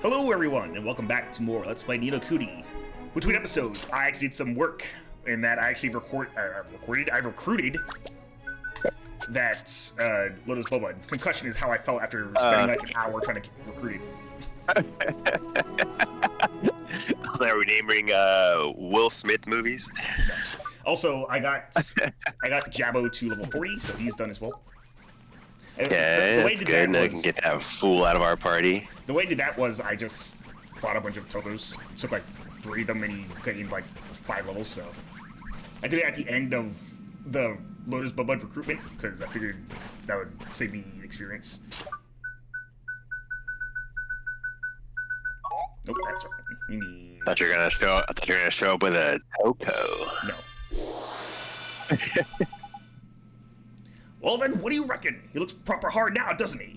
Hello everyone, and welcome back to more Let's Play No Kuni. Between episodes, I actually did some work in that I actually I recruited that Lotus Boba. Concussion is how I felt after spending like an hour trying to recruit it. I was like, are we naming Will Smith movies? Also, I got Jabbo to level 40, so he's done as well. And yeah, that's good. Now we can get that fool out of our party. The way I did that was I just fought a bunch of Tokos. Took like 3 of them and he gained like 5 levels, so. I did it at the end of the Lotus Boba recruitment, because I figured that would save me experience. Nope, that's right. We need... I thought you were gonna show up with a Toko. No. Well then, what do you reckon? He looks proper hard now, doesn't he?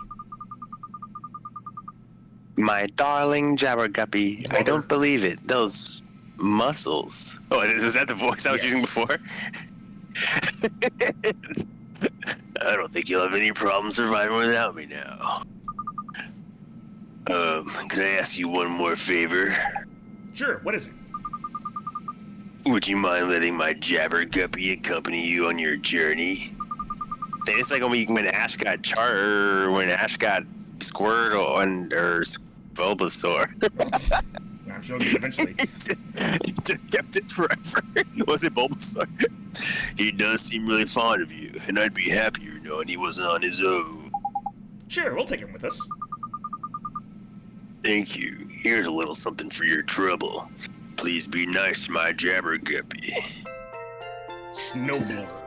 My darling Jabberguppy, I don't believe it. Those muscles. Oh, was that the voice I was using before? I don't think you'll have any problem surviving without me now. Can I ask you one more favor? Sure, what is it? Would you mind letting my Jabberguppy accompany you on your journey? It's like when Ash got when Ash got Squirtle or Bulbasaur. I'm sure eventually. He just kept it forever. Was it Bulbasaur? He does seem really fond of you, and I'd be happier knowing he wasn't on his own. Sure, we'll take him with us. Thank you. Here's a little something for your trouble. Please be nice to my Jabberguppy. Snowblower.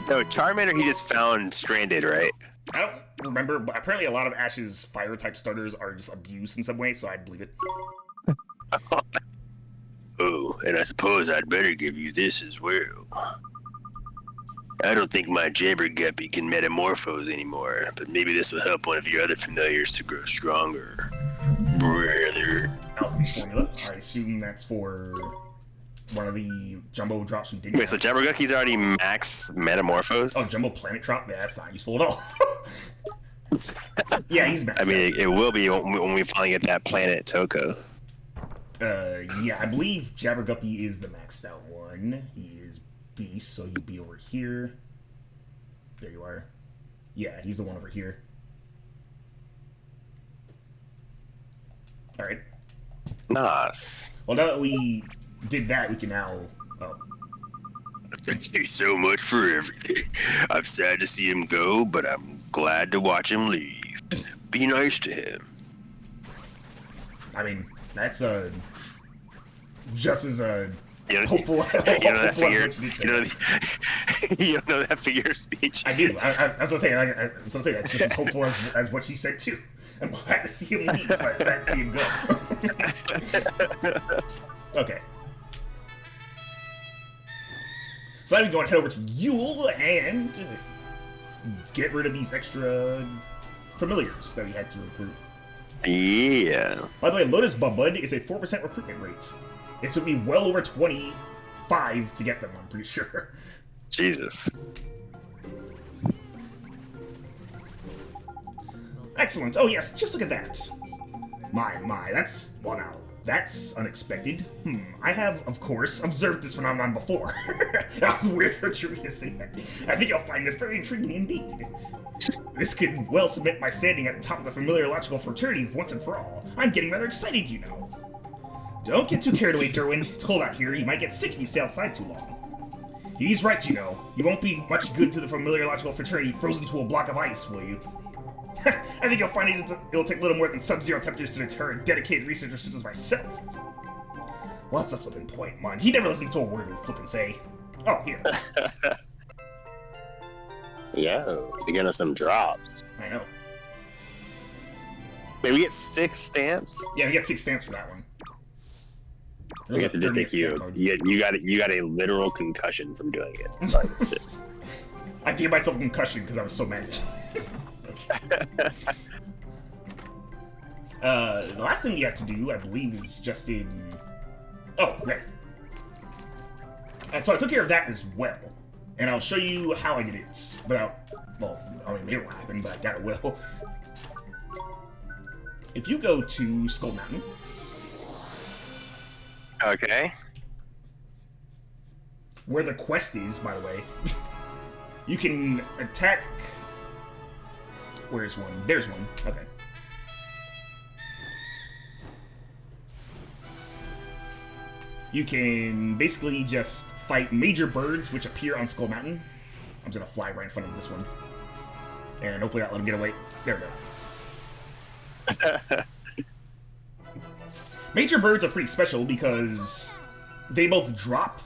No, Charmander he just found stranded, right? I don't remember, but apparently a lot of Ash's fire-type starters are just abused in some way, so I'd believe it. Oh, and I suppose I'd better give you this as well. I don't think my Jabberguppy can metamorphose anymore, but maybe this will help one of your other familiars to grow stronger. Brother. Alchemy formula. I assume that's for one of the jumbo drops from Disney. Wait, so Jabbergucky's already max metamorphose? Oh, jumbo planet drop? Yeah, that's not useful at all. Yeah, he's max. I mean, it will be when we finally get that planet Toko. Yeah, I believe Jabberguppy is the maxed out one. He is beast, so he'd be over here. There you are. Yeah, he's the one over here. Alright. Nice. Well, now that we did that, we can now... Oh. Thank you so much for everything. I'm sad to see him go, but I'm glad to watch him leave. Be nice to him. I mean, that's just as hopeful. You know that figure. You don't know that figure of speech. I do. I was gonna say. That's just as hopeful as what she said too. I'm glad to see him leave, but I'm sad to see him go. Okay. So now we go and head over to Yule and get rid of these extra familiars that we had to recruit. Yeah. By the way, Lotus Boba is a 4% recruitment rate. It took me well over 25 to get them, I'm pretty sure. Jesus. Excellent. Oh yes, just look at that. My, that's, well now, that's unexpected. I have, of course, observed this phenomenon before. That was weird for Trivia to say that. I think you'll find this very intriguing indeed. This could well cement my standing at the top of the familiarological fraternity once and for all. I'm getting rather excited, you know. Don't get too carried away, Derwin. It's cold out here. You might get sick if you stay outside too long. He's right, you know. You won't be much good to the familiarological fraternity frozen to a block of ice, will you? I think you'll find it'll take a little more than sub-zero temperatures to deter a dedicated researcher such as myself. Well, that's the flippin' point, man. He never listens to a word we flippin' say. Oh, here. Yo, they got us some drops. I know. Wait, we get 6 stamps? Yeah, we got 6 stamps for that one. I guess it did take you. You got a literal concussion from doing it. I gave myself a concussion because I was so mad. The last thing we have to do, I believe, is just in... Oh, right. And so I took care of that as well. And I'll show you how I did it without Well, I mean, it will happen, but I doubt it will. If you go to Skull Mountain... Okay. Where the quest is, by the way, you can attack... Where's one? There's one. Okay. You can basically just fight major birds which appear on Skull Mountain. I'm just gonna fly right in front of this one. And hopefully not let him get away. There we go. Major birds are pretty special because they both drop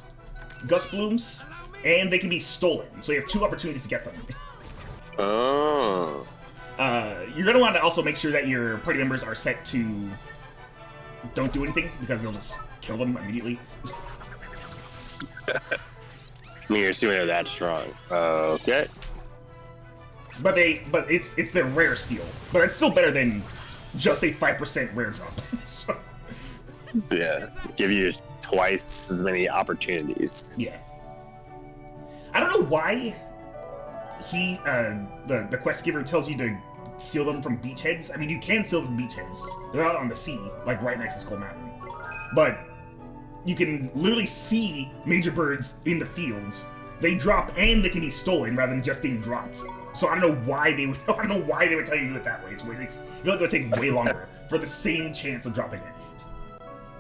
gust blooms and they can be stolen. So you have 2 opportunities to get them. Oh. You're going to want to also make sure that your party members are set to don't do anything because they'll just kill them immediately. I mean, you're assuming they're that strong. Okay. But it's their rare steal. But it's still better than just a 5% rare drop. So. Yeah. Give you twice as many opportunities. Yeah. I don't know why he, the quest giver tells you to steal them from beachheads. I mean, you can steal them from beachheads. They're out on the sea, like right next to Skull Mountain. But you can literally see major birds in the field. They drop and they can be stolen rather than just being dropped. So I don't know why they would. I don't know why they would tell you to do it that way. I feel like it would take way longer for the same chance of dropping it.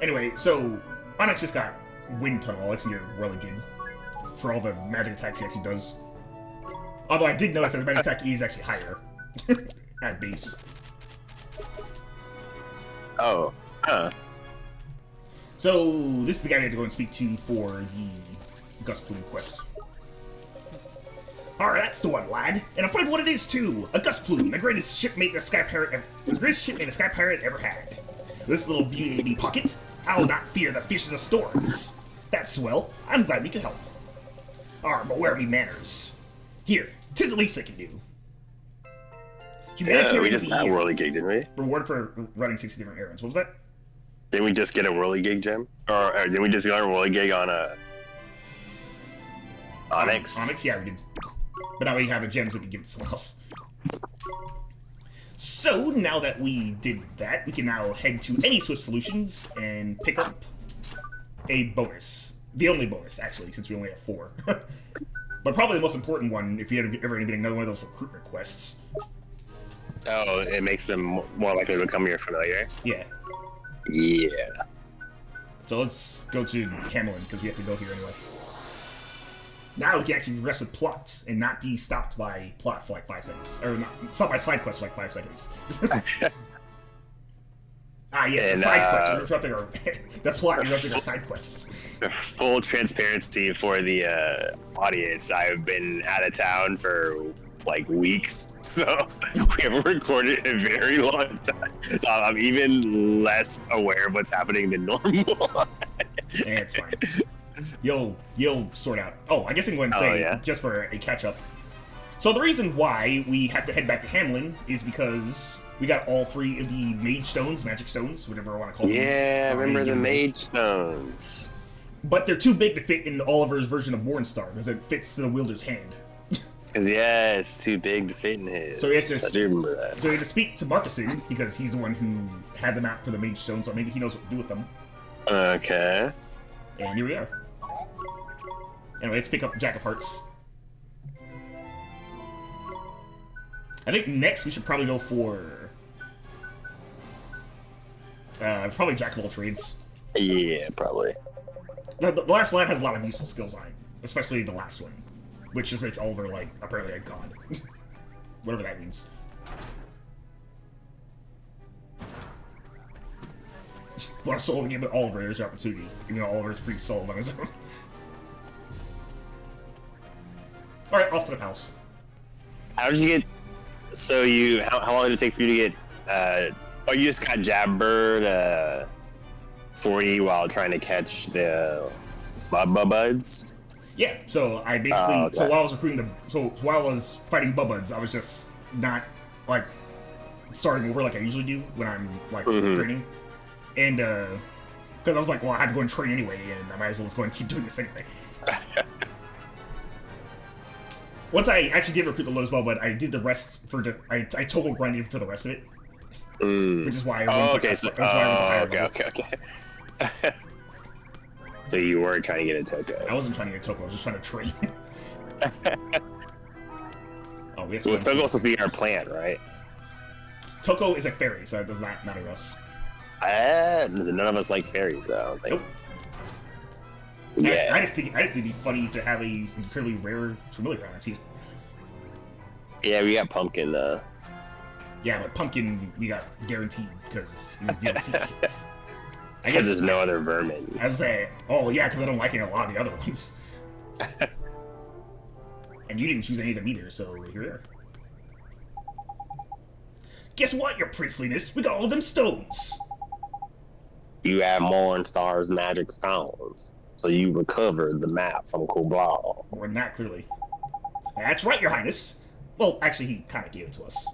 Anyway, so Onyx just got Wind Tunnel. It's really good for all the magic attacks he actually does. Although I did notice that the magic attack E is actually higher at base. Oh. Huh. So this is the guy we have to go and speak to for the Gust Plume quest. Alright, that's the one, lad. And I'll find what it is too. A Gust Plume, the greatest shipmate the Sky Pirate ever had. This little beauty in me pocket. I'll not fear the fishes of storms. That's swell. I'm glad we could help. But where are me manners? Here, 'tis the least I can do. Yeah, we just got a whirly gig, didn't we? Reward for running 60 different errands. What was that? Didn't we just get a whirly gig gem? Or didn't we just get a whirly gig on Onyx? Onyx, yeah, we did. But now we have a gem so we can give it to someone else. So, now that we did that, we can now head to any Swift Solutions and pick up a bonus. The only bonus, actually, since we only have 4. But probably the most important one if you ever get another one of those recruitment quests. Oh, it makes them more likely to become your familiar? Yeah. Yeah. So let's go to Hamelin, because we have to go here anyway. Now we can actually progress with plots and not be stopped by plot for like 5 seconds. Or not stopped by side quests for like 5 seconds. Yes, the side quests. We're interrupting our the plot interrupting our side quests. Full transparency for the audience. I've been out of town for like weeks, so we haven't recorded in a very long time. So I'm even less aware of what's happening than normal. Yeah, it's fine. You'll sort out. Oh, I guess I'm going to say, just for a catch-up. So the reason why we have to head back to Hamelin is because we got all 3 of the Mage Stones, Magic Stones, whatever I want to call them. Yeah, I remember the Mage Stones. But they're too big to fit in Oliver's version of Mornstar, because it fits to the wielder's hand. Because, yeah, it's too big to fit in his. So I do remember that. So we had to speak to Marcassin, because he's the one who had them out for the Mage Stones, so maybe he knows what to do with them. Okay. And here we are. Anyway, let's pick up Jack of Hearts. I think next we should probably go for... probably Jack of all trades. Yeah, probably. The last lad has a lot of useful skills on it, especially the last one, which just makes Oliver, like, apparently a god. Whatever that means. If you want to solo the game with Oliver, there's your opportunity. Even though Oliver's pretty solo on his own. Alright, off to the palace. How did you get... So you... How long did it take for you to get... oh, you just got Jabbered 40 while trying to catch the Buds? Yeah, so I basically... Okay. So while I was recruiting them... So while I was fighting Buds, I was just not, like, starting over like I usually do when I'm, like, training. And, because I was like, well, I had to go and train anyway, and I might as well just go and keep doing this anyway. Once I actually did recruit the low as well, but I did the rest for I total grinded for the rest of it. Which is why everyone's okay. So you were trying to get a Toko. I wasn't trying to get a Toko, I was just trying to train. Oh, we have to Toko's supposed to be our plant, right? Toko is a fairy, so it does not matter to us. None of us like fairies, though, I don't think. Nope. Yeah. I just think it'd be funny to have a incredibly rare familiar on our team. Yeah, we got Pumpkin, Yeah, but Pumpkin, we got guaranteed, because he was DLC. Because there's no other vermin. I would say, oh yeah, because I don't like it a lot of the other ones. And you didn't choose any of them either, so here we are. Guess what, your princeliness? We got all of them stones! You have Mornstar's magic stones, so you recovered the map from Kublau. More than that, clearly. That's right, your highness. Well, actually, he kind of gave it to us.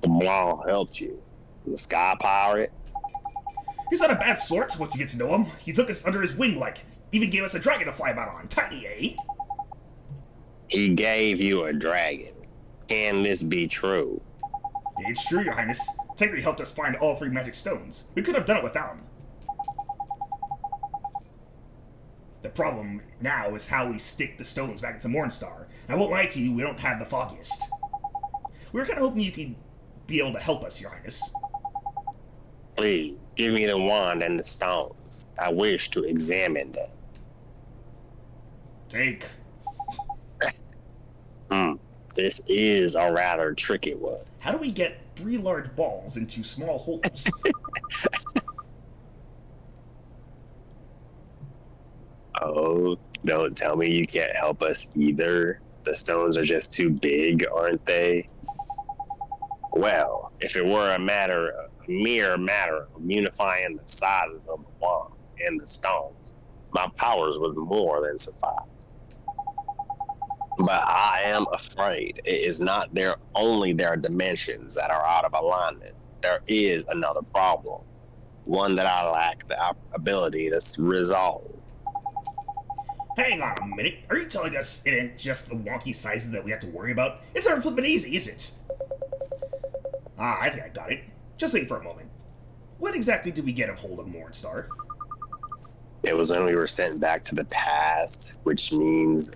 Kublau helped you. The Sky Pirate. He's not a bad sort, once you get to know him. He took us under his wing, like, even gave us a dragon to fly about on. Tiny, eh? He gave you a dragon. Can this be true? It's true, your highness. Technically helped us find all 3 magic stones. We could have done it without him. The problem now is how we stick the stones back into Mornstar. And I won't lie to you, we don't have the foggiest. We were kind of hoping you could be able to help us, your highness. Please, give me the wand and the stones. I wish to examine them. Take. This is a rather tricky one. How do we get 3 large balls into small holes? Oh, don't tell me you can't help us either. The stones are just too big, aren't they? Well, if it were a mere matter of unifying the sizes of the wand and the stones, my powers would more than suffice. But I am afraid it is not only their dimensions that are out of alignment. There is another problem, one that I lack the ability to resolve. Hang on a minute. Are you telling us it ain't just the wonky sizes that we have to worry about? It's not flippin' easy, is it? I think I got it. Just think for a moment. When exactly did we get a hold of Mornstar? It was when we were sent back to the past, which means,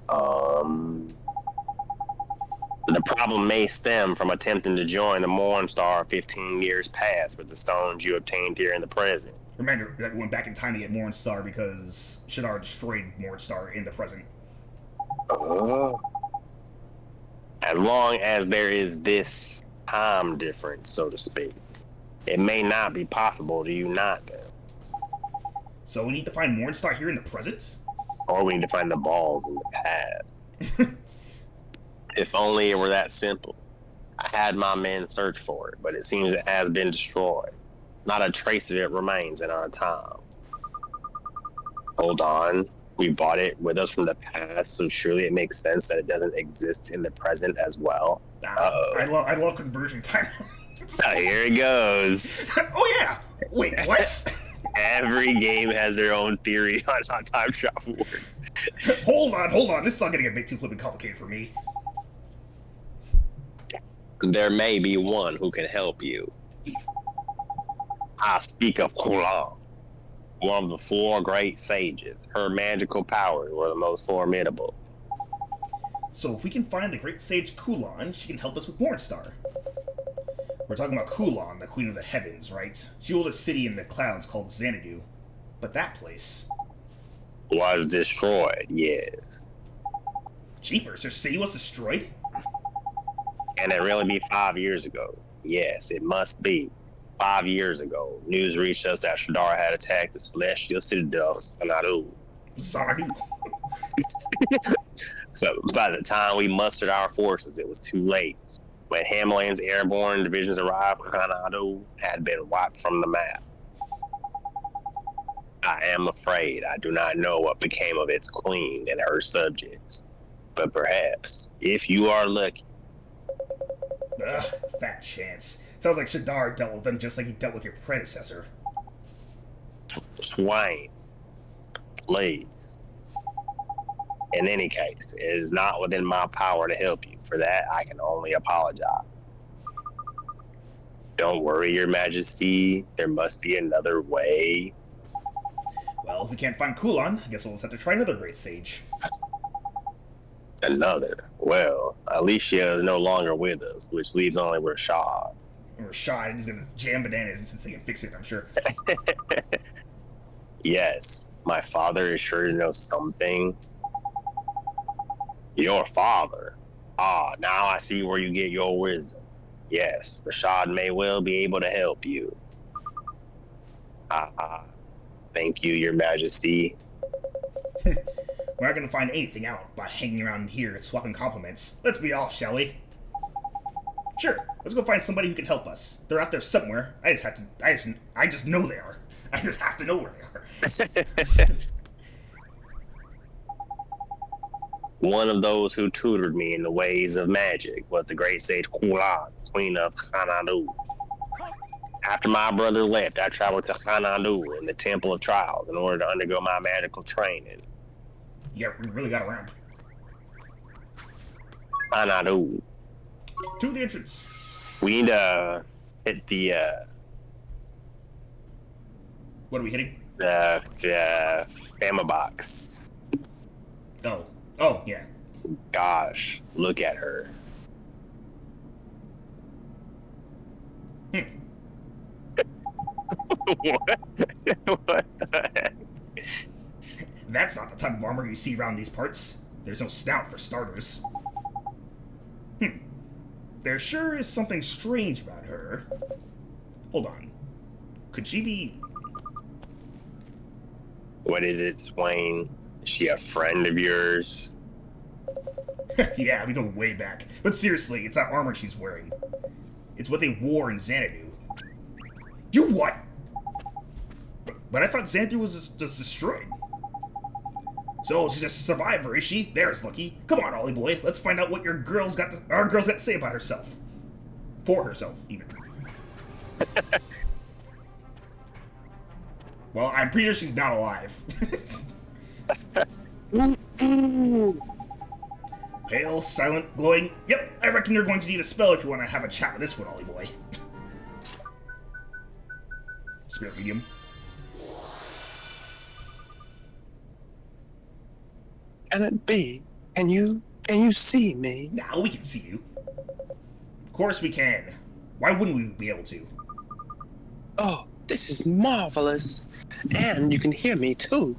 the problem may stem from attempting to join the Mornstar 15 years past with the stones you obtained here in the present. Remember that we went back in time to get Mornstar because Ciudad destroyed Mornstar in the present. As long as there is this time difference, so to speak, it may not be possible to unite them. So we need to find Mornstar here in the present? Or we need to find the balls in the past. If only it were that simple. I had my men search for it, but it seems it has been destroyed. Not a trace of it remains in our time. Hold on. We bought it with us from the past, so surely it makes sense that it doesn't exist in the present as well. I love conversion time. Here it goes. Oh yeah! Wait, what? Every game has their own theory on how time travel works. Hold on. This is not getting a bit too flippin' complicated for me. There may be one who can help you. I speak of Kulan, one of the 4 great sages. Her magical powers were the most formidable. So if we can find the great sage Kulan, she can help us with Mornstar. We're talking about Kulan, the queen of the heavens, right? She ruled a city in the clouds called Xanadu. But that place was destroyed, yes. Jeepers, her city was destroyed? Can it really be 5 years ago? Yes, it must be. 5 years ago, news reached us that Shadar had attacked the celestial citadel of Xanadu. Xanadu. So by the time we mustered our forces, it was too late. When Hamlin's airborne divisions arrived, Xanadu had been wiped from the map. I am afraid I do not know what became of its queen and her subjects. But perhaps, if you are lucky. Ugh, fat chance. Sounds like Shadar dealt with them just like he dealt with your predecessor. Swain, please. In any case, it is not within my power to help you. For that, I can only apologize. Don't worry, Your Majesty. There must be another way. Well, if we can't find Kulan, I guess we'll just have to try another great sage. Another? Well, Alicia is no longer with us, which leaves only Rashad. Rashad is gonna jam bananas since they can fix it, I'm sure. Yes, my father is sure to know something. Your father? Ah, now I see where you get your wisdom. Yes, Rashad may well be able to help you. Thank you, Your Majesty. We're not gonna find anything out by hanging around here and swapping compliments. Let's be off, shall we? Sure, let's go find somebody who can help us. They're out there somewhere. I just know they are. I just have to know where they are. One of those who tutored me in the ways of magic was the great sage Kulan, queen of Xanadu. After my brother left, I traveled to Xanadu in the Temple of Trials in order to undergo my magical training. Yeah, we really got around. Xanadu. To the entrance. We need to hit the What are we hitting? Fama box. Oh, yeah. Gosh, look at her. What? What the heck? That's not the type of armor you see around these parts. There's no snout for starters. There sure is something strange about her. Hold on. Could she be... What is it, Swain? Is she a friend of yours? Yeah, we go way back. But seriously, it's that armor she's wearing. It's what they wore in Xanadu. You what? But I thought Xanadu was just destroyed. So she's a survivor, is she? There's lucky. Come on, Ollie boy. Let's find out what our girl's got to say about herself. For herself, even. Well, I'm pretty sure she's not alive. Pale, silent, glowing. Yep, I reckon you're going to need a spell if you want to have a chat with this one, Ollie boy. Spirit medium. Can it be? Can you see me? Now we can see you. Of course we can. Why wouldn't we be able to? Oh, this is marvelous. And you can hear me too.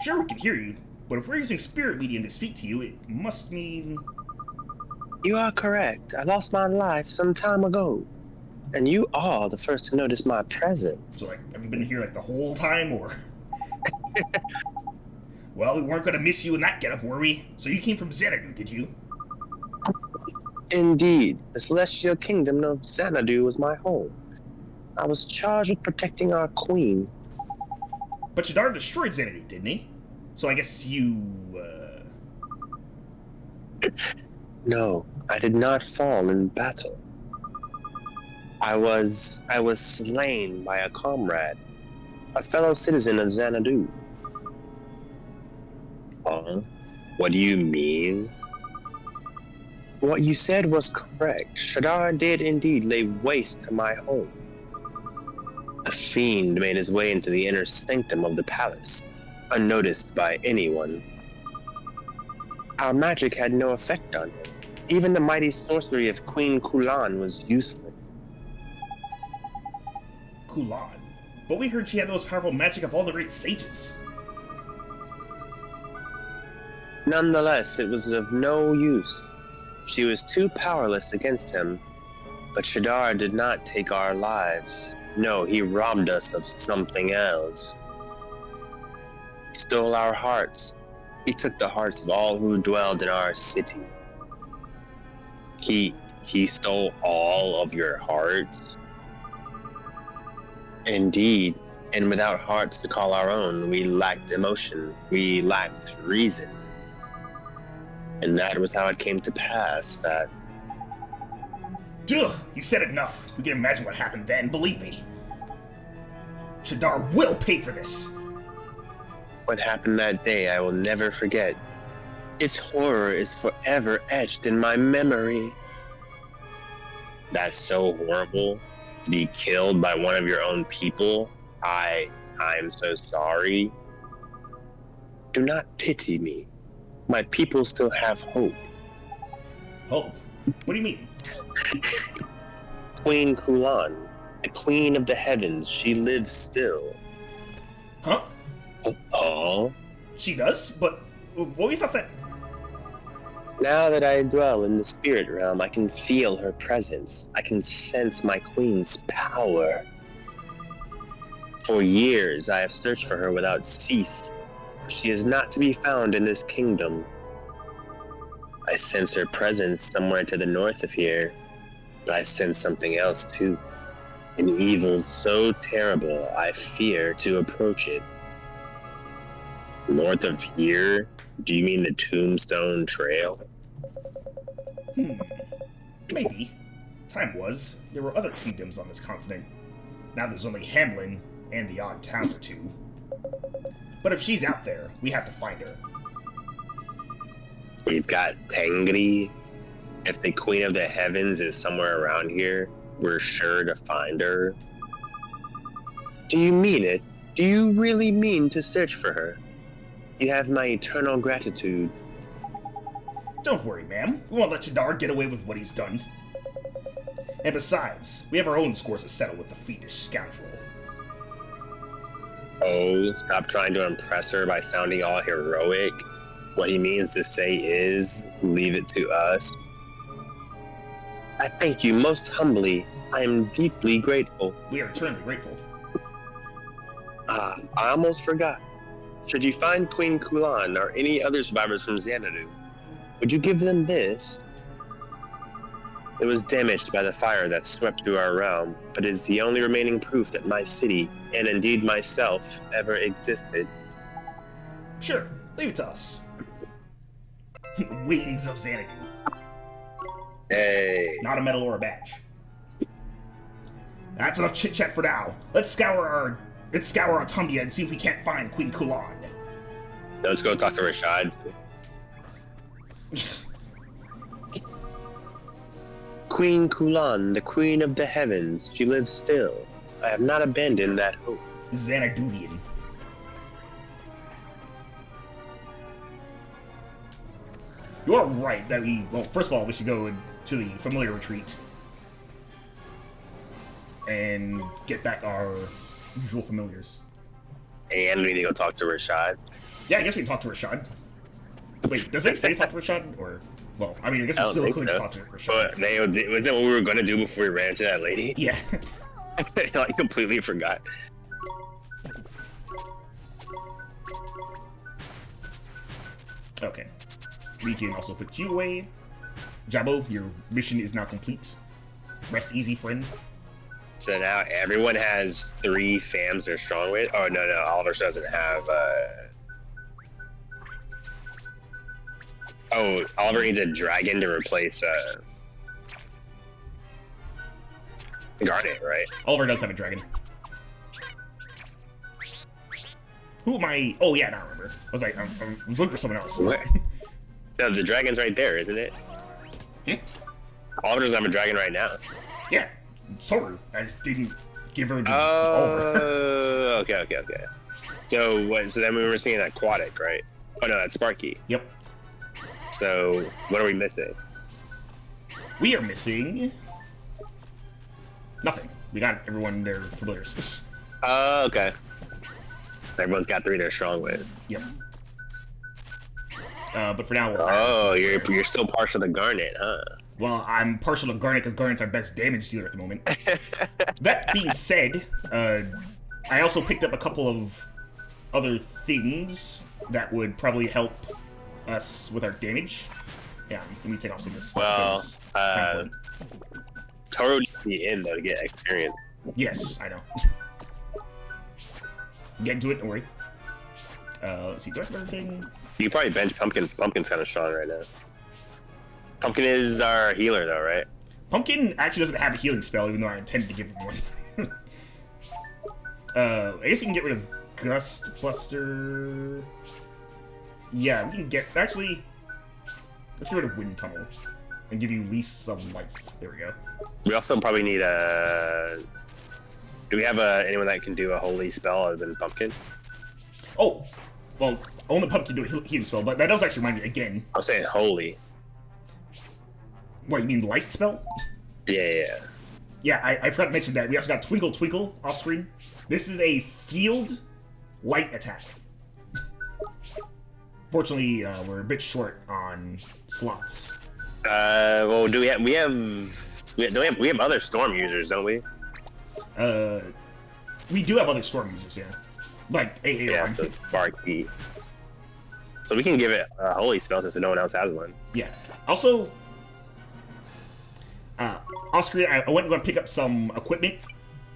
Sure, we can hear you, but if we're using spirit medium to speak to you, it must mean... You are correct. I lost my life some time ago. And you are the first to notice my presence. So, have you been here, the whole time, or...? Well, we weren't going to miss you in that getup, were we? So you came from Xanadu, did you? Indeed. The celestial kingdom of Xanadu was my home. I was charged with protecting our queen. But Ciudad destroyed Xanadu, didn't he? So I guess you, No, I did not fall in battle. I was slain by a comrade, a fellow citizen of Xanadu. What do you mean? What you said was correct. Shadar did indeed lay waste to my home. A fiend made his way into the inner sanctum of the palace, unnoticed by anyone. Our magic had no effect on him. Even the mighty sorcery of Queen Kulan was useless. Kulan. But we heard she had the most powerful magic of all the great sages. Nonetheless, it was of no use. She was too powerless against him. But Shadar did not take our lives. No, he robbed us of something else. He stole our hearts. He took the hearts of all who dwelled in our city. He stole all of your hearts? Indeed, and without hearts to call our own, we lacked emotion. We lacked reason. And that was how it came to pass that... Duh! You said enough. We can imagine what happened then, believe me. Shadar will pay for this. What happened that day I will never forget. Its horror is forever etched in my memory. That's so horrible. To be killed by one of your own people. I'm so sorry. Do not pity me. My people still have hope. Hope? What do you mean? Queen Kulan, the queen of the heavens, she lives still. Huh? Oh? She does? But what we thought that... Now that I dwell in the spirit realm, I can feel her presence. I can sense my queen's power. For years, I have searched for her without cease. She is not to be found in this kingdom. I sense her presence somewhere to the north of here, but I sense something else too. An evil so terrible, I fear to approach it. North of here? Do you mean the Tombstone Trail? Maybe. Time was, there were other kingdoms on this continent. Now there's only Hamlin and the odd town or two. But if she's out there, we have to find her. We've got Tengri. If the Queen of the Heavens is somewhere around here, we're sure to find her. Do you mean it? Do you really mean to search for her? You have my eternal gratitude. Don't worry, ma'am. We won't let Ciudad get away with what he's done. And besides, we have our own scores to settle with the fiendish scoundrel. Oh, stop trying to impress her by sounding all heroic. What he means to say is, leave it to us. I thank you most humbly. I am deeply grateful. We are eternally grateful. I almost forgot. Should you find Queen Kulan or any other survivors from Xanadu, would you give them this? It was damaged by the fire that swept through our realm, but is the only remaining proof that my city, and indeed myself, ever existed. Sure, leave it to us. Wings of Xanadu. Hey. Not a medal or a badge. That's enough chit-chat for now. Let's scour Autumnia and see if we can't find Queen Kulan. Let's go talk to Rashad. Queen Kulan, the queen of the heavens, she lives still. I have not abandoned that hope. Xanaduvian. You're right that well, first of all, we should go to the familiar retreat and get back our usual familiars. And we need to go talk to Rashad. Yeah, I guess we can talk to Rashad. Wait, does it say talk to Rashad? Or, well, I mean, I guess we still could talk to Rashad. But was that what we were going to do before we ran into that lady? Yeah. I completely forgot. Okay. We can also put you away. Jabo, your mission is now complete. Rest easy, friend. So now everyone has 3 fams they're strong with. Oh, no, Oliver doesn't have, Oh, Oliver needs a dragon to replace, Garnet, right? Oliver does have a dragon. Who am I? Oh, yeah, now I remember. I was like, I was looking for someone else. What? No, the dragon's right there, isn't it? Oliver doesn't have a dragon right now. Yeah, Soru. I just didn't give her to Oliver. Okay. So what? So then we were seeing aquatic, right? Oh no, that's Sparky. Yep. So what are we missing? We are missing nothing. We got everyone their familiars. Oh, okay. Everyone's got 3 they're strong with. Yep. But for now, you're still partial to Garnet, huh? Well, I'm partial to Garnet because Garnet's our best damage dealer at the moment. That being said, I also picked up a couple of other things that would probably help us with our damage. Yeah, let me take off some of this stuff. Well, Toro needs to be in, though, to get experience. Yes, I know. Get into it, don't worry. Let's see, do I have everything? You can probably bench Pumpkin. Pumpkin's kind of strong right now. Pumpkin is our healer, though, right? Pumpkin actually doesn't have a healing spell, even though I intended to give him one. I guess we can get rid of Gust Buster. Yeah, we can get. Actually, let's get rid of Wind Tunnel and give you least some life. There we go. We also probably need a. Do we have anyone that can do a holy spell other than Pumpkin? Oh, well, only Pumpkin can do a healing spell, but that does actually remind me again. I was saying holy. What, you mean light spell? Yeah. Yeah, I forgot to mention that. We also got Twinkle Twinkle off screen. This is a field light attack. Fortunately, we're a bit short on slots. Well, do we have other storm users, don't we? We do have other storm users, yeah. Like AA. Yeah, so it's Sparky. So we can give it a holy spell since no one else has one. Yeah. Also, off screen, I went and going to pick up some equipment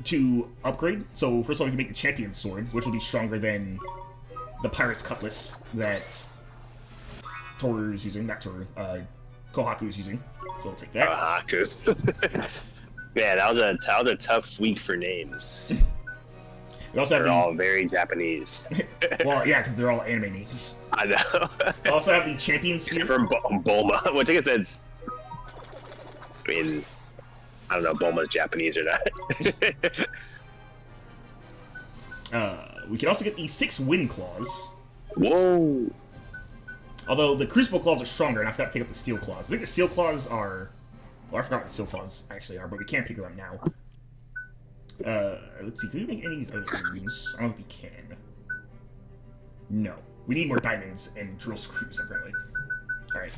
to upgrade. So first of all, we can make the champion sword, which will be stronger than the pirate's cutlass that Toru is using. Not Toru, Kohaku is using. So we'll take that. Kohaku. Yeah, that was a tough week for names. We also have they're all very Japanese. Well, yeah, because they're all anime names. I know. We also have the champion spear. Except for Bulma, which I guess that's. I mean, I don't know if Bulma's Japanese or not. We can also get the 6 wind claws. Whoa. Although the crucible claws are stronger, and I forgot to pick up the steel claws. I think the steel claws are. Well, I forgot what the steel claws actually are, but we can't pick them up now. Let's see. Can we make any of these other things? I don't think we can. No. We need more diamonds and drill screws, apparently. Alright.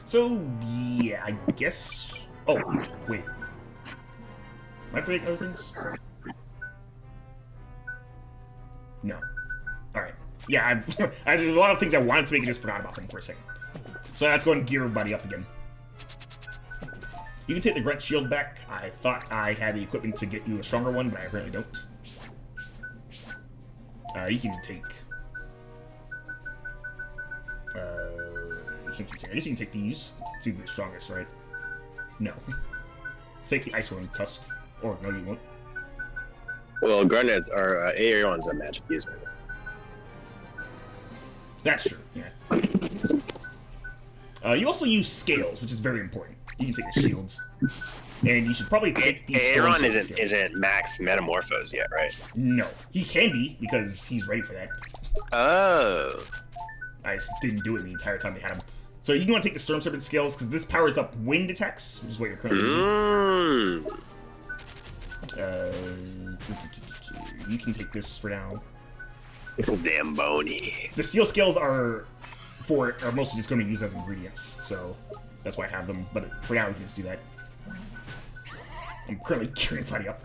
So, yeah, I guess... Oh, wait. Am I forgetting other things? No. Alright. Yeah, there's a lot of things I wanted to make and just forgot about them for a second. So let's go and gear everybody up again. You can take the Grunt Shield back. I thought I had the equipment to get you a stronger one, but I apparently don't. You can take... I guess you can take these. It's either the strongest, right? No. Take the Ice One Tusk. Or, no, you won't. Well, Garnet's are Aeron's a magic user. That's true, yeah. You also use scales, which is very important. You can take the shields. And you should probably take these Aeron isn't max metamorphose yet, right? No. He can be, because he's ready for that. Oh. I just didn't do it the entire time they had him. So you can want to take the Storm Serpent scales, because this powers up wind attacks, which is what you're currently using. You can take this for now. Damn bony. The steel scales are mostly just going to be used as ingredients, so that's why I have them. But for now, we can just do that. I'm currently gearing everybody up.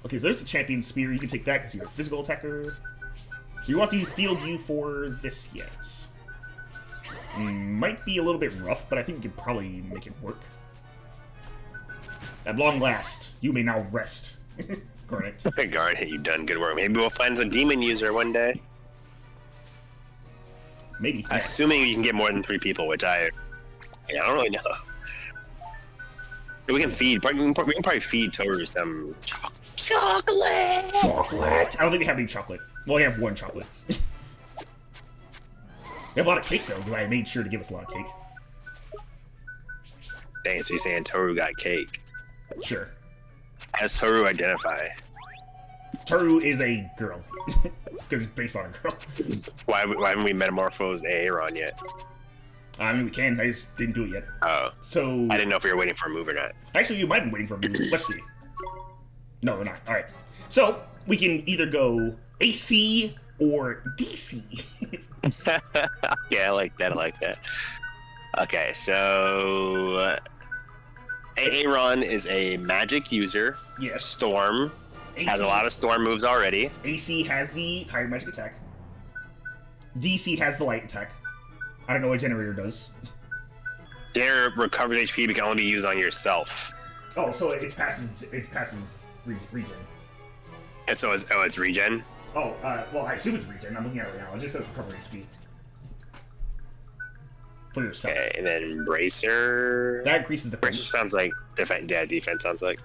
Okay, so there's the champion spear. You can take that because you're a physical attacker. Do you want to field you for this yet? Might be a little bit rough, but I think you could probably make it work. At long last, you may now rest. Garnet. Garnet, you've done good work. Maybe we'll find the demon user one day. Maybe. Yeah. Assuming you can get more than 3 people, which I don't really know. We can probably feed Toru some chocolate. Chocolate. I don't think we have any chocolate. Well, we have 1 chocolate. We have a lot of cake though, because I made sure to give us a lot of cake. Dang, so you're saying Toru got cake? Sure. How does Toru identify? Toru is a girl. Because it's based on a girl. Why haven't we metamorphosed Aeron yet? I mean, we can. I just didn't do it yet. Oh. So... I didn't know if we were waiting for a move or not. Actually, you might have been waiting for a move. Let's see. No, we're not. Alright. So, we can either go AC or DC. Yeah, I like that. Okay, so... Aeron is a magic user. Yes. Storm. AC, has a lot of storm moves already. AC has the higher magic attack. DC has the light attack. I don't know what generator does. Their recovered HP can only be used on yourself. Oh, so it's passive. It's passive regen. And so it's regen. Oh, well, I assume it's regen. I'm looking at it right now. It just says recovery HP. for yourself. Okay, and then Bracer. That increases defense. Bracer sounds like defense. Yeah, defense sounds like.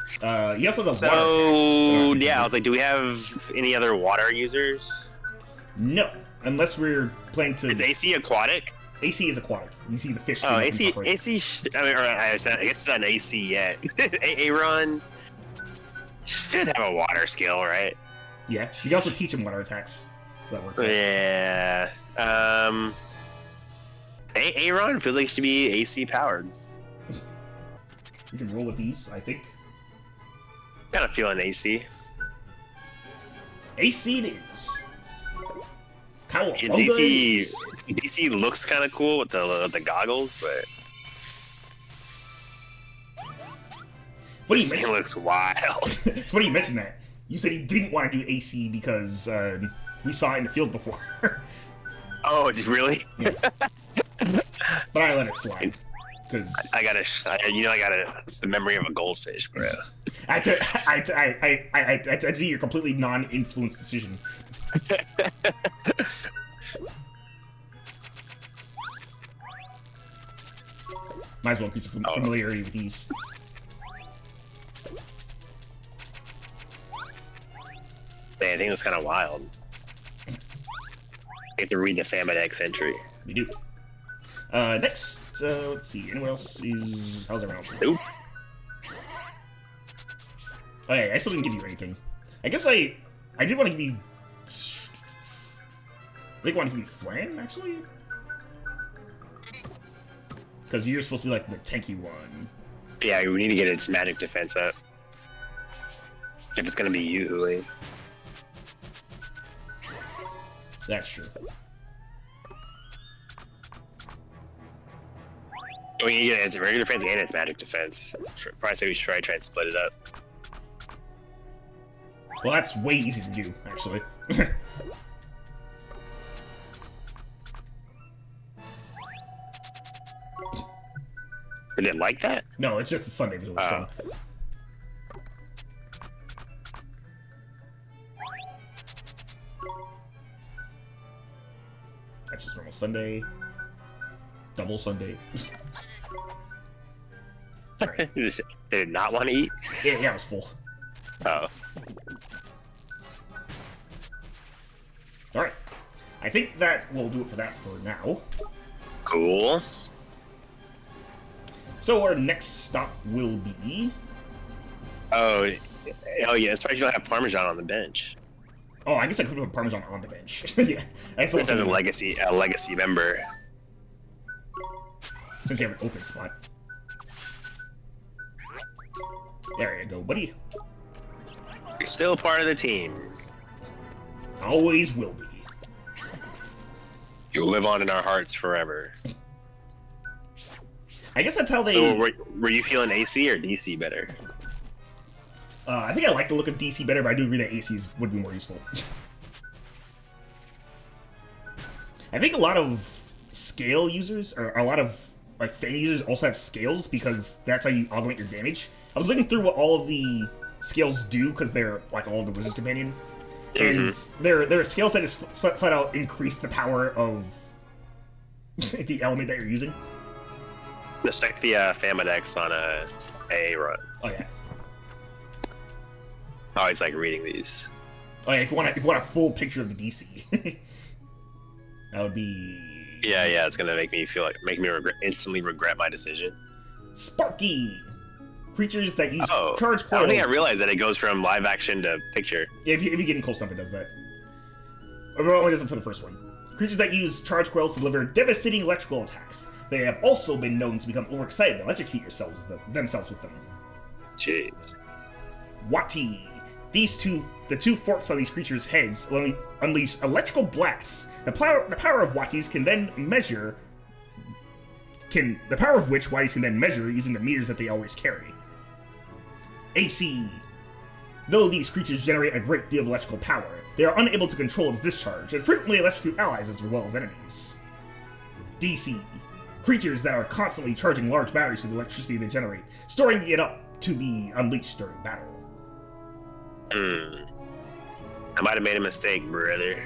He also has a water So attack. yeah, I was like, do we have any other water users? No, unless we're playing to. Is AC aquatic? AC is aquatic. You see the fish. Oh, swim up and AC. I mean, I guess it's not an AC yet. Aaron should have a water skill, right? Yeah, you can also teach him water attacks. If that works. Yeah. Aaron feels like it should be AC powered. You can roll with these, I think. Kind of feeling AC. AC it is. DC looks kind of cool with the goggles, but Funny it looks wild. It's funny you mentioned that. You said you didn't want to do AC because we saw it in the field before. Oh, really? Yeah. But I let it slide because I got the memory of a goldfish, bro. I do your completely non-influenced decision. Might as well increase familiarity with these. Man, I think it's kind of wild. You have to read the Famadex entry. We do. Next, let's see. Anyone else is... How's everyone else? Nope. Oh, yeah, I still didn't give you anything. I guess I did want to give you... I think I want to give you Flan, actually? Because you're supposed to be, like, the tanky one. Yeah, we need to get its magic defense up. If it's gonna be you, Hui. That's true. I mean, yeah, it's regular defense and it's magic defense. Probably say we should try and split it up. Well, that's way easy to do, actually. Did it like that? No, it's just a Sunday video. Oh. That's just normal Sunday. Double Sunday. Alright. Did it not want to eat? Yeah, it was full. Oh. Alright. I think that will do it for that for now. Cool. So our next stop will be... Oh yeah, it's probably you don't have Parmesan on the bench. Oh, I guess I could put Parmesan on the bench. Yeah. This as a legacy member. I think you have an open spot. There you go, buddy. You're still part of the team. Always will be. You'll live on in our hearts forever. I guess that's how they... So were you feeling AC or DC better? I think I like the look of DC better, but I do agree that ACs would be more useful. I think a lot of scale users, or a lot of like fan users, also have scales because that's how you augment your damage. I was looking through what all of the scales do because they're like all of the Wizard's Companion, and there are scales that just flat out increase the power of the element that you're using. Just like the Famadex on a AA run. Oh yeah. I always like reading these. Oh yeah, if you want a full picture of the DC, that would be... Yeah, it's gonna make me instantly regret my decision. Sparky! Creatures that use charge coils. I don't think I realized that it goes from live action to picture. Yeah, if you get in close enough, it does that. It only does it for the first one. Creatures that use charge coils deliver devastating electrical attacks. They have also been known to become overexcited and electrocute themselves with them. Jeez. Wati. The two forks on these creatures' heads unleash electrical blasts. The power of Watis can then measure. The power of which Watis can then measure using the meters that they always carry. AC. Though these creatures generate a great deal of electrical power, they are unable to control its discharge and frequently electrocute allies as well as enemies. DC. Creatures that are constantly charging large batteries with the electricity they generate, storing it up to be unleashed during battle. I might have made a mistake, brother.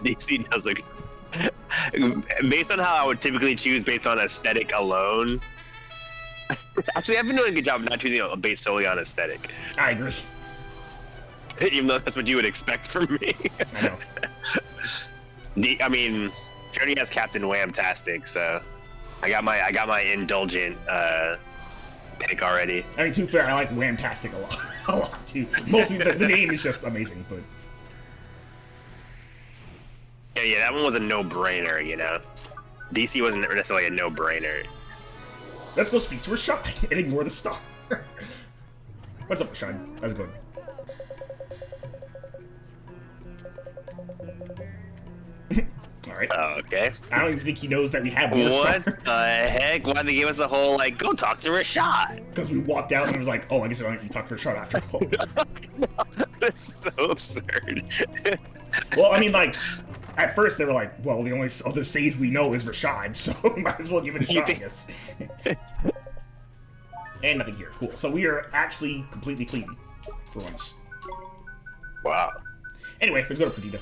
DC does look Based on how I would typically choose based on aesthetic alone. Actually, I've been doing a good job of not choosing based solely on aesthetic. I agree. Even though that's what you would expect from me. I know. I mean, she already has Captain Whamtastic, so I got my indulgent pick already. I mean, to be fair, I like Whamtastic a lot too. Mostly the name is just amazing, but Yeah, that one was a no-brainer, you know. DC wasn't necessarily a no-brainer. let's go speak to Rashad and ignore the star. What's up, Rashad? How's it going? Alright. Okay. I don't even think he knows that we have the What star. the heck? Why'd they give us the whole, like, go talk to Rashad? Because we walked out and it was like, oh, I guess I don't need to talk to Rashad after all. That's so absurd. Well, I mean, like, at first they were like, well, the only other sage we know is Rashad, so might as well give it a shot, I guess. And nothing here. Cool. So we are actually completely clean for once. Wow. Anyway, let's go to Perdida.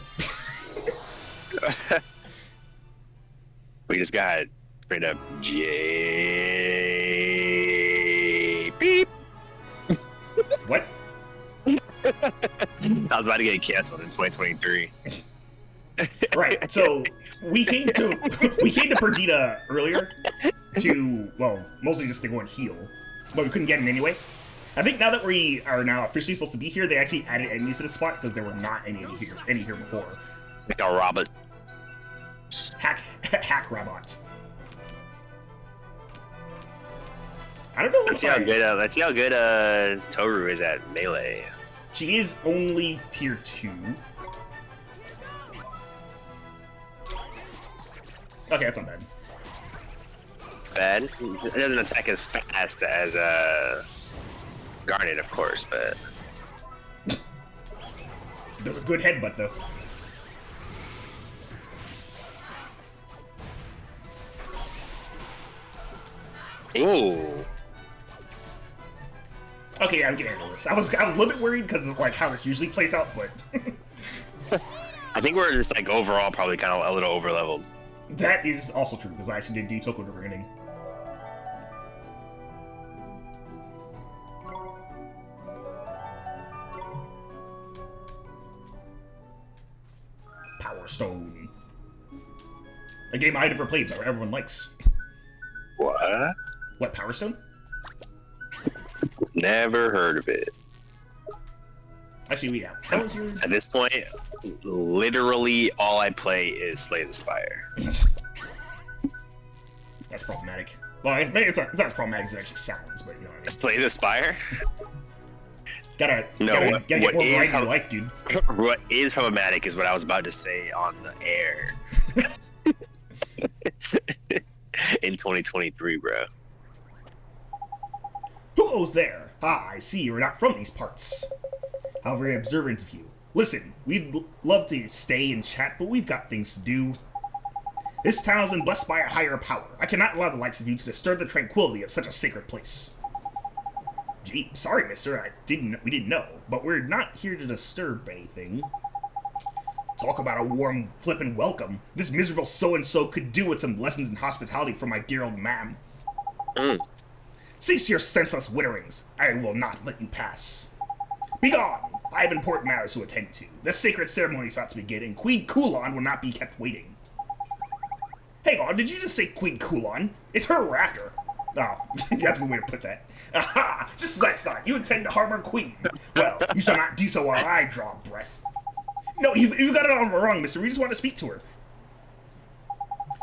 We just got straight up J. Beep. What? I was about to get canceled in 2023. Right. So we came to Perdida earlier to, well, mostly just to go and heal, but we couldn't get in anyway. I think now that we are now officially supposed to be here, they actually added enemies to the spot because there were not any here before. Like a robot. Hack robot. I don't know. Let's see how good Toru is at melee. She is only tier 2. Okay, that's not bad. Bad. It doesn't attack as fast as Garnet, of course, but There's a good headbutt though. ooh. Okay, yeah, I'm getting handle this. I was a little bit worried because of like how this usually plays out, but I think we're just like overall probably kind of a little over leveled. that is also true because I actually did do Toko Draining. Power Stone. A game I never played, but everyone likes. What? What, Power Stone? Never heard of it. Actually, yeah. How was your... At this point, literally all I play is Slay the Spire. That's problematic. Well, it's not as problematic as it actually sounds, but you know what I mean. Slay the Spire? Gotta what get more is variety in how- your life, dude. What is problematic is what I was about to say on the air. In 2023, bro. Who goes there? Ah, I see you're not from these parts. How very observant of you. Listen, we'd love to stay and chat, but we've got things to do. This town has been blessed by a higher power. I cannot allow the likes of you to disturb the tranquility of such a sacred place. Gee, sorry, mister, we didn't know, but we're not here to disturb anything. Talk about a warm, flippin' welcome. This miserable so-and-so could do with some lessons in hospitality from my dear old ma'am. Cease your senseless witterings. I will not let you pass. Begone! I have important matters to attend to. The sacred ceremony is about to begin, and Queen Kulon will not be kept waiting. Hang on, did you just say Queen Kulon? It's her we're after. Oh, that's a good way to put that. Aha! Just as I thought, you intend to harm our queen. Well, you shall not do so while I draw breath. No, you got it all wrong, mister. We just want to speak to her.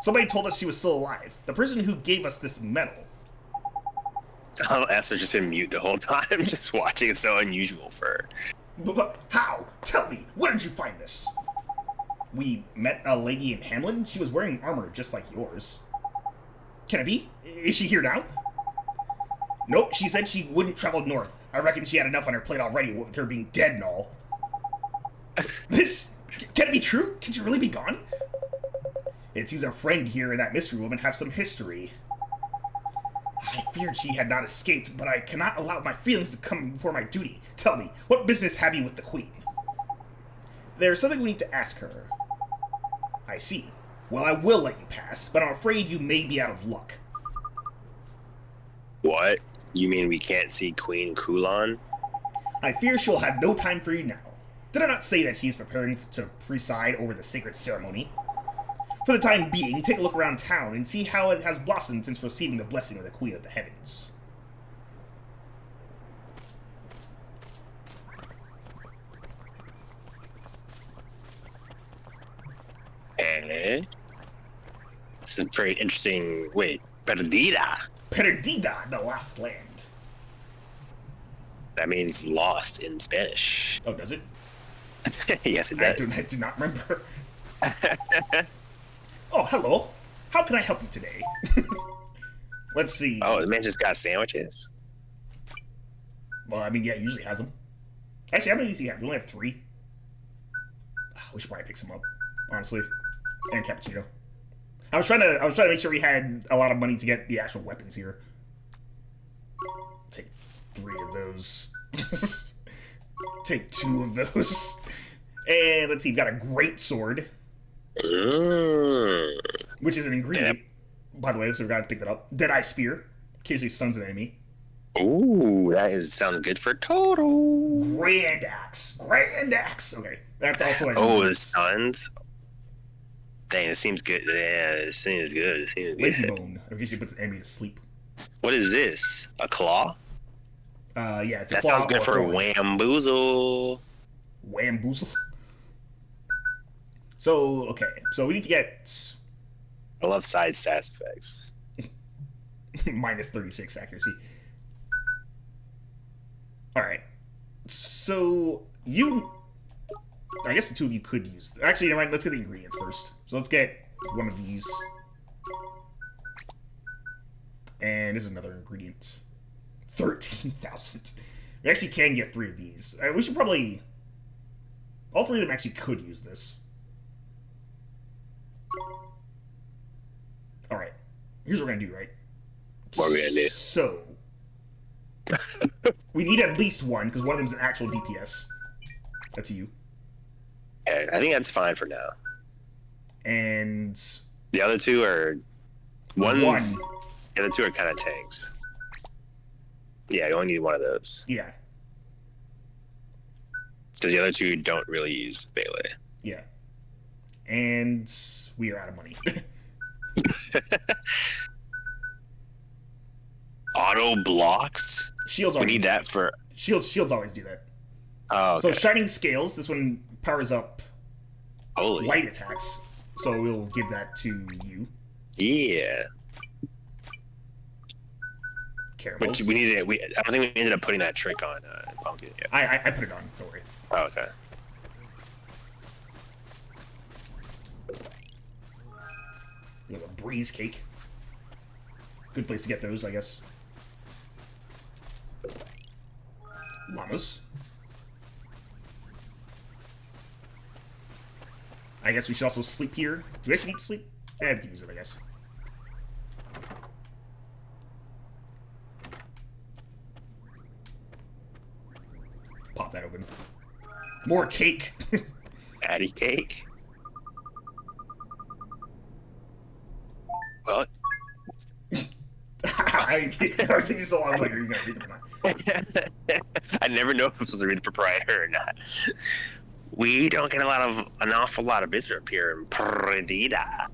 Somebody told us she was still alive. The person who gave us this medal. Esther's just been mute the whole time, just watching. It's so unusual for her. But how? Tell me, where did you find this? We met a lady in Hamlin. She was wearing armor just like yours. Can it be? Is she here now? Nope, she said she wouldn't travel north. I reckon she had enough on her plate already with her being dead and all. This... Can it be true? Can she really be gone? It seems our friend here and that mystery woman have some history. I feared she had not escaped, but I cannot allow my feelings to come before my duty. Tell me, what business have you with the Queen? There's something we need to ask her. I see. Well, I will let you pass, but I'm afraid you may be out of luck. What? You mean we can't see Queen Kulan? I fear she'll have no time for you now. Did I not say that she's preparing to preside over the sacred ceremony? For the time being, take a look around town and see how it has blossomed since receiving the blessing of the Queen of the Heavens. Eh? This is very interesting. Wait, Perdida. Perdida, the lost land. That means lost in Spanish. Oh, does it? Yes, it does. I do not remember. Oh, hello. How can I help you today? Let's see. Oh, the man just got sandwiches? Well, I mean, yeah, he usually has them. Actually, how many does he have? We only have 3. We should probably pick some up, honestly. And cappuccino. I was trying to make sure we had a lot of money to get the actual weapons here. Take 3 of those. Take 2 of those. And let's see, we've got a great sword. Which is an ingredient, by the way, so we gotta pick that up. Deadeye Spear. Occasionally stuns an enemy. Ooh, sounds good for total. Grand Axe. Grand Axe. Okay, that's also an Oh, the stuns. Dang, it seems good. Yeah, it seems good. It seems Lazy good. Bone. In case you puts an enemy to sleep. What is this? A claw? Yeah, it's a That claw sounds good or for thorn. Whamboozle. Whamboozle. So, okay. So we need to get I love side stats effects. minus 36 accuracy. Alright. So, I guess the 2 of you could use... Actually, never mind. Let's get the ingredients first. So let's get one of these. And this is another ingredient. 13,000. We actually can get 3 of these. We should probably... All 3 of them actually could use this. Alright. Here's what we're gonna do, right? What are we gonna do? So... we need at least 1, because one of them's an actual DPS. That's you. Okay, I think that's fine for now. And... The other 2 are... One. The other 2 are kind of tanks. Yeah, you only need 1 of those. Yeah. Because the other 2 don't really use melee. Yeah. And... we are out of money. Auto blocks? Shields We always need that for... Shields always do that. Oh, okay. So Shining Scales, this one powers up Holy. light attacks. So we'll give that to you. Yeah. Caramels. Which we needed... I don't think we ended up putting that trick on Pumpkin yet. I put it on, don't worry. Oh, okay. We have a breeze cake. Good place to get those, I guess. Llamas. I guess we should also sleep here. Do we actually need to sleep? Yeah, we can use it, I guess. Pop that open. More cake! Patty cake? Well... I was thinking so long, I was like, are you gonna read them or not? I never know if I'm supposed to read the proprietor or not. We don't get an awful lot of visitors up here in Perdida.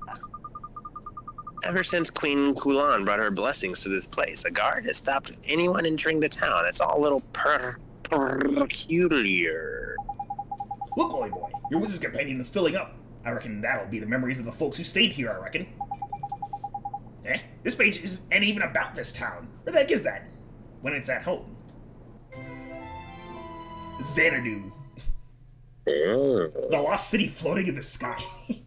Ever since Queen Kulan brought her blessings to this place, a guard has stopped anyone entering the town. It's all a little peculiar. Look, Holy Boy, your wizard's companion is filling up. I reckon that'll be the memories of the folks who stayed here, I reckon. Eh? This page isn't even about this town. Where the heck is that? When it's at home. Xanadu. The lost city floating in the sky. I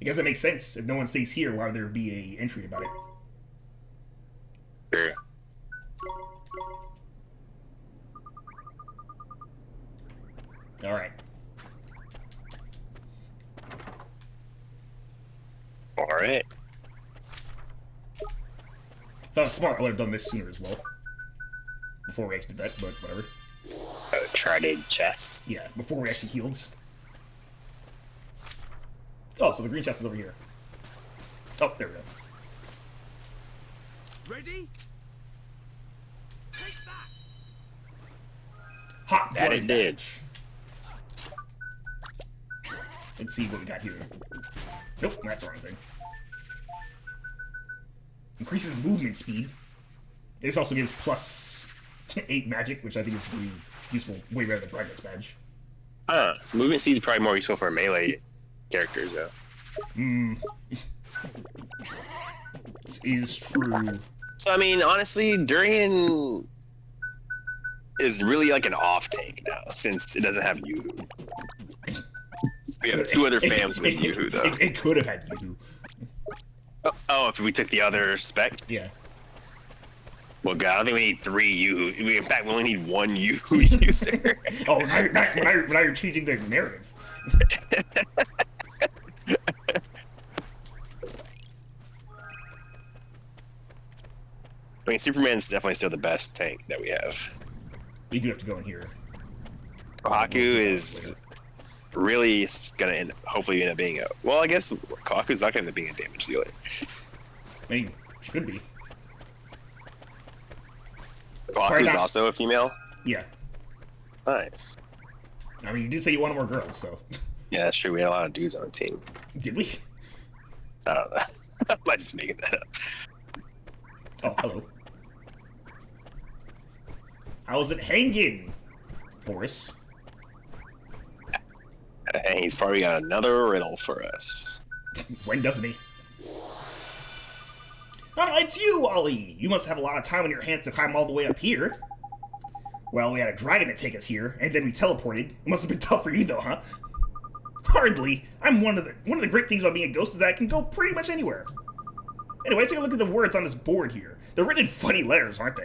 guess that makes sense. If no one stays here, why would there be a entry about it? Sure. Alright. Alright. If I was smart, I would have done this sooner as well. Before we actually did that, but whatever. Trident chests. Yeah, before we actually healed. Oh, so the green chest is over here. Oh, there we go. Ready? Take that! Hot That blood it did. match. Let's see what we got here. Nope, that's the wrong thing. Increases movement speed. This also gives plus 8 magic, which I think is really useful. Way better than Brightness badge. Movement speed is probably more useful for melee characters, though. This is true. So, I mean, honestly, Durian is really like an off tank now, since it doesn't have Yoo-Hoo. We have 2 other fams with Yoo-Hoo, though. It could have had Yoo-Hoo. Oh, if we took the other spec? Yeah. Well, God, I don't think we need 3 Yoo-Hoo. In fact, we only need 1 Yoo-Hoo user. Oh, now you're changing the narrative. I mean, Superman's definitely still the best tank that we have. We do have to go in here. Kohaku is really gonna hopefully end up being a. Well, I guess Kohaku's not gonna end up being a damage dealer. I mean, she could be. Kohaku's also a female. Yeah. Nice. I mean, you did say you wanted more girls, so. Yeah, that's true. We had a lot of dudes on the team. Did we? I don't know. I might just making that up. Oh, hello. How's it hanging, Boris? And he's probably got another riddle for us. When doesn't he? Oh, it's you, Ollie! You must have a lot of time on your hands to climb all the way up here. Well, we had a dragon to take us here, and then we teleported. It must have been tough for you, though, huh? Hardly. I'm one of the great things about being a ghost is that I can go pretty much anywhere. Anyway, take a look at the words on this board here. They're written in funny letters, aren't they?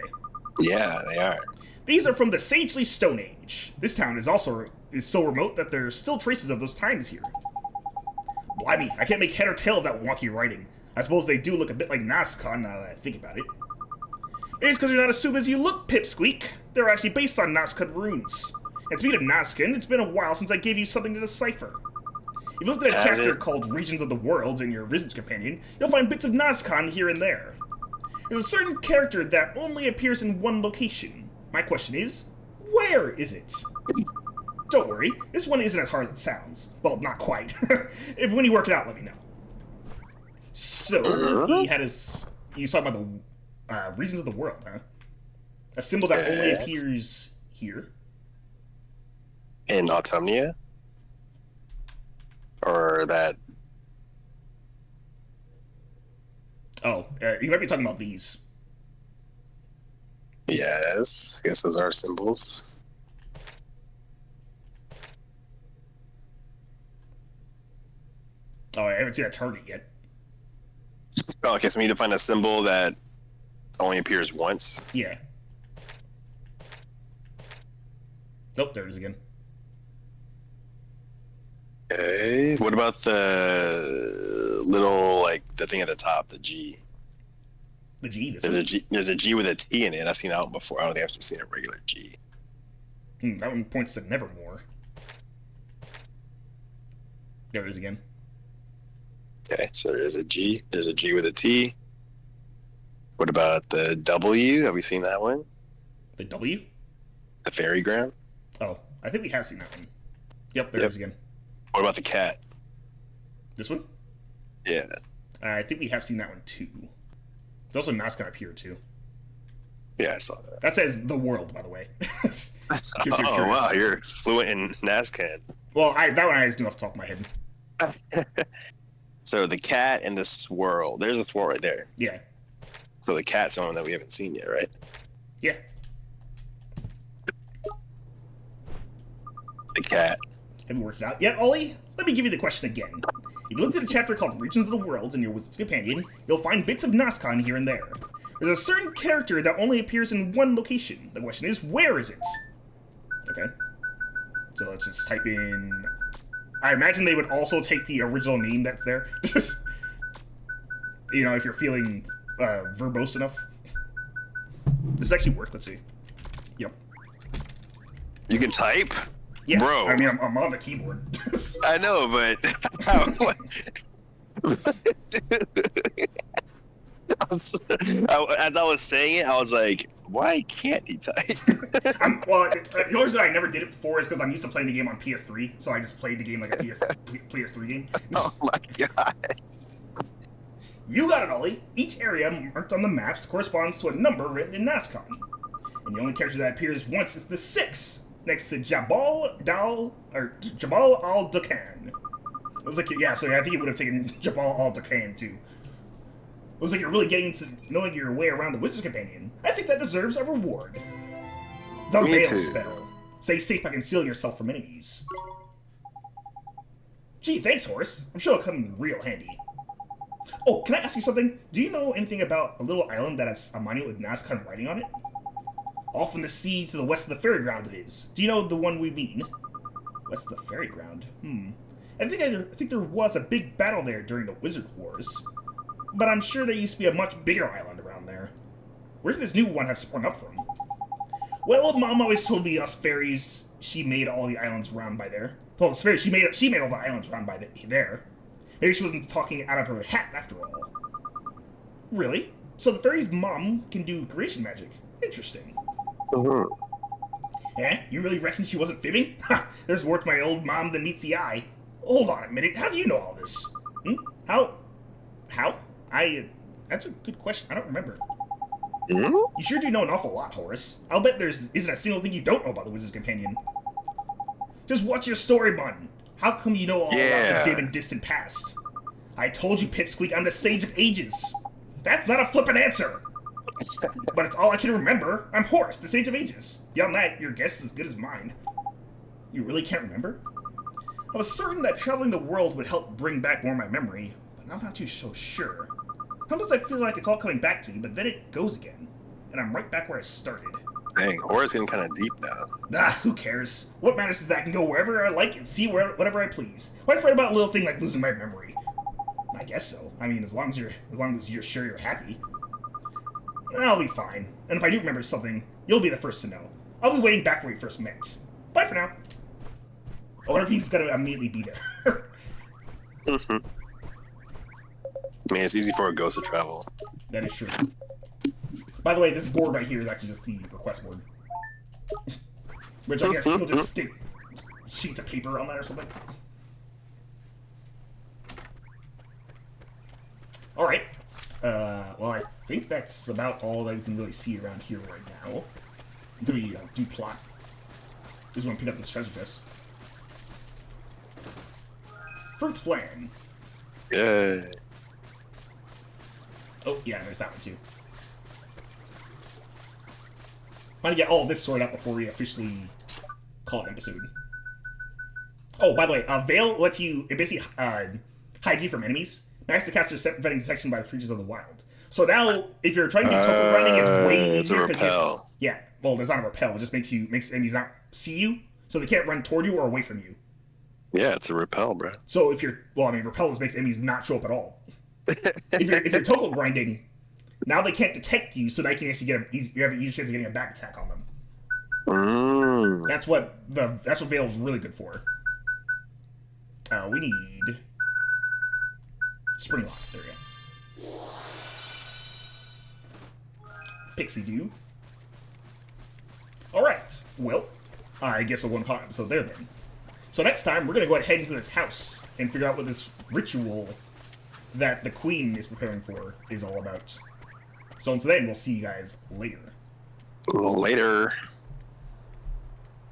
Yeah, they are. These are from the Sagely Stone Age. This town is so remote that there's still traces of those times here. Blimey, I can't make head or tail of that wonky writing. I suppose they do look a bit like Nazca now that I think about it. Maybe it's because you're not as stupid as you look, Pipsqueak. They're actually based on Nazca runes. And speaking of Nazcan, it's been a while since I gave you something to decipher. If you look at a chapter called Regions of the World in your Risen Companion, you'll find bits of Nazcan here and there. There's a certain character that only appears in one location. My question is, where is it? Don't worry, this one isn't as hard as it sounds. Well, not quite. When you work it out, let me know. So, he had his... You was talking about the Regions of the World, huh? A symbol that only appears here. In Autumnia? Or that... Oh, you might be talking about these. Yes, I guess those are symbols. Oh, I haven't seen that target yet. Oh, okay, so we need to find a symbol that only appears once. Yeah. Nope, there it is again. Okay, what about the little, like, the thing at the top, the G? The G? There's a G with a T in it. I've seen that one before. I don't think I've actually seen a regular G. That one points to Nevermore. There it is again. Okay, so there's a G. There's a G with a T. What about the W? Have we seen that one? The W? The fairygram? Oh, I think we have seen that one. Yep, there it is again. What about the cat? This one? Yeah. I think we have seen that one too. There's also Nazca up here too. Yeah, I saw that. That says the world, by the way. Oh, wow, you're fluent in Nazcan. Well, that one I just knew off the top of my head. So the cat and the swirl. There's a swirl right there. Yeah. So the cat's the one that we haven't seen yet, right? Yeah. The cat. Have you worked it out yet, Ollie? Let me give you the question again. If you look at a chapter called Regions of the World in your Wizard's Companion, you'll find bits of Nazcan here and there. There's a certain character that only appears in one location. The question is, where is it? Okay. So let's just type in... I imagine they would also take the original name that's there. You know, if you're feeling verbose enough. Does this actually work? Let's see. Yep. You can type? Yeah, Bro. I mean, I'm on the keyboard. I know, but how? As I was saying it, I was like, why can't he type? Well, the only reason I never did it before is because I'm used to playing the game on PS3, so I just played the game like a PS3 game. Oh my god. You got it, Ollie. Each area marked on the maps corresponds to a number written in Nazcon. And the only character that appears once is the 6, next to Jabal al-Dukhan. It was like, yeah, so I think it would have taken Jabal al-Dukhan too. It was like you're really getting to knowing your way around the Wizard's Companion. I think that deserves a reward. The Me Veil too. spell. Stay safe by concealing yourself from enemies. Gee, thanks, Horace. I'm sure it'll come in real handy. Oh, can I ask you something? Do you know anything about a little island that has a monument with Nazcon writing on it? Off in the sea to the west of the ferry ground it is. Do you know the one we mean? West of the ferry ground? I think there was a big battle there during the Wizard Wars. But I'm sure there used to be a much bigger island around there. Where did this new one have sprung up from? Well, Mom always told me us fairies, she made all the islands round by there. Well, it's fairies, she made all the islands round by there. Maybe she wasn't talking out of her hat after all. Really? So the fairy's mom can do creation magic. Interesting. Eh? You really reckon she wasn't fibbing? Ha! There's more to my old mom than meets the eye. Hold on a minute, how do you know all this? How? That's a good question, I don't remember. You sure do know an awful lot, Horace. I'll bet there isn't a single thing you don't know about the Wizard's Companion. Just watch your story button. How come you know all about the dim and distant past? I told you, Pipsqueak, I'm the Sage of Ages. That's not a flippant answer. But it's all I can remember. I'm Horace, the Sage of Ages. Beyond that, your guess is as good as mine. You really can't remember? I was certain that traveling the world would help bring back more of my memory, but I'm not too so sure. Sometimes I feel like it's all coming back to me, but then it goes again. And I'm right back where I started. Dang, Horace getting kind of deep now. Who cares? What matters is that I can go wherever I like and see whatever I please. Why fret about a little thing like losing my memory? I guess so. I mean, as long as you're sure you're happy. I'll be fine. And if I do remember something, you'll be the first to know. I'll be waiting back where we first met. Bye for now. I wonder if he's gonna immediately be there. Man, it's easy for a ghost to travel. That is true. By the way, this board right here is actually just the request board. Which I guess you'll just stick sheets of paper on that or something. Alright. Well, I think that's about all that we can really see around here right now. Until we do plot. Just want to pick up this treasure chest. Fruit flan. Yeah. Oh, yeah, there's that one too. Want to get all of this sorted out before we officially call it an episode. Oh, by the way, Veil lets you, it basically hides you from enemies. Max the caster set vetting detection by creatures of the wild. So now, if you're trying to do token grinding, it's way it's a easier. repel. Yeah, well, it's not a repel. It just makes enemies not see you, so they can't run toward you or away from you. Yeah, it's a repel, bro. So if you're, well, I mean, repel just makes enemies not show up at all. if you're token grinding, now they can't detect you, so they can actually you have an easy chance of getting a back attack on them. That's what Veil is really good for. We need Spring Lock. There we go. Pixie Dew. Alright, well, I guess we'll go on episode there then. So next time, we're going to go ahead into this house and figure out what this ritual that the Queen is preparing for is all about. So until then, we'll see you guys later. Later.